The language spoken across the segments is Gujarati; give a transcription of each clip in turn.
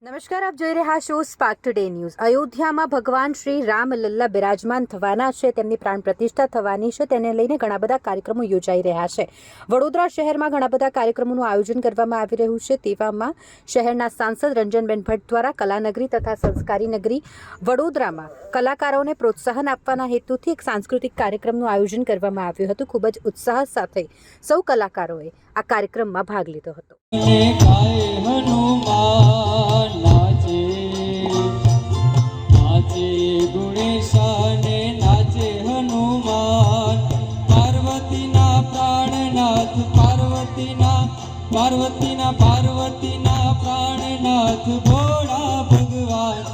નમસ્કાર, આપ જોઈ રહ્યા છો સ્પાર્ક ટુડે ન્યૂઝ। અયોધ્યામાં ભગવાન શ્રી રામ લલ્લા બિરાજમાન થવાના છે, તેમની પ્રાણ પ્રતિષ્ઠા થવાની છે, તેને લઈને ઘણા બધા કાર્યક્રમો યોજાઈ રહ્યા છે। વડોદરા શહેરમાં ઘણા બધા કાર્યક્રમોનું આયોજન કરવામાં આવી રહ્યું છે। તેવામાં શહેરના સાંસદ રંજનબેન ભટ્ટ દ્વારા કલાનગરી તથા સંસ્કારી નગરી વડોદરામાં કલાકારોને પ્રોત્સાહન આપવાના હેતુથી એક સાંસ્કૃતિક કાર્યક્રમનું આયોજન કરવામાં આવ્યું હતું। ખૂબ જ ઉત્સાહ સાથે સૌ કલાકારોએ આ કાર્યક્રમમાં ભાગ લીધો હતો। पार्वतीना प्राणनाथ भोला भगवान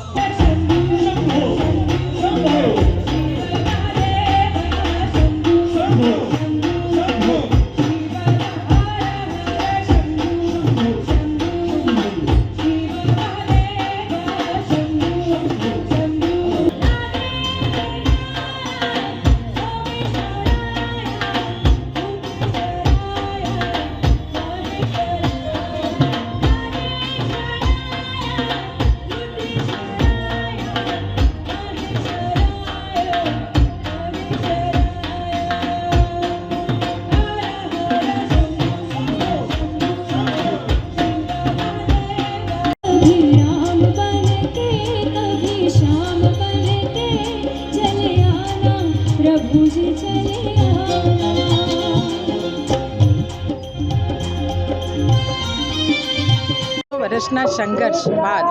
વર્ષના સંઘર્ષ બાદ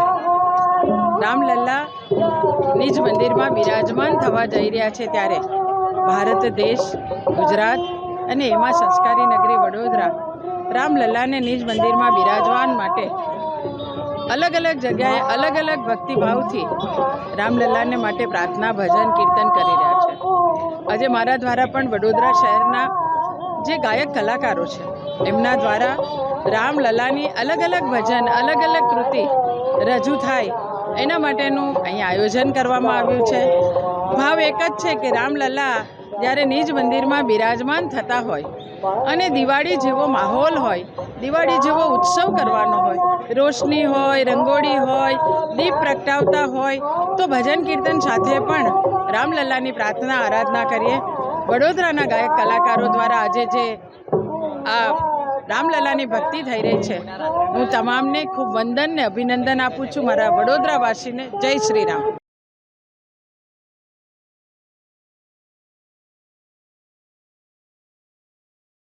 રામલલ્લા નિજ મંદિરમાં બિરાજમાન થવા જઈ રહ્યા છે, ત્યારે ભારત દેશ, ગુજરાત અને એમાં સંસ્કારી નગરી વડોદરા રામલલ્લાને નિજ મંદિરમાં બિરાજમાન માટે અલગ અલગ જગ્યાએ અલગ અલગ ભક્તિભાવથી રામલલ્લાને માટે પ્રાર્થના, ભજન, કીર્તન કરી રહ્યા છે। આજે મારા દ્વારા પણ વડોદરા શહેરના જે ગાયક કલાકારો છે એમના દ્વારા રામલલ્લાની અલગ અલગ ભજન, અલગ અલગ કૃતિ રજૂ થાય એના માટેનું અહીં આયોજન કરવામાં આવ્યું છે। ભાવ એક જ છે કે રામલલ્લા જ્યારે નિજ મંદિરમાં બિરાજમાન થતા હોય અને દિવાળી જેવો માહોલ હોય, દિવાળી જેવો ઉત્સવ કરવાનો હોય, રોશની હોય, રંગોળી હોય, દીપ પ્રગટાવતા હોય, તો ભજન કીર્તન સાથે પણ રામલલ્લાની પ્રાર્થના, આરાધના કરીએ। વડોદરાના ગાયક કલાકારો દ્વારા આજે જે આ રામલલ્લાની ભક્તિ થઈ રહી છે, હું તમામને ખૂબ વંદન ને અભિનંદન આપું છું, મારા વડોદરાવાસીને। જય શ્રી રામ।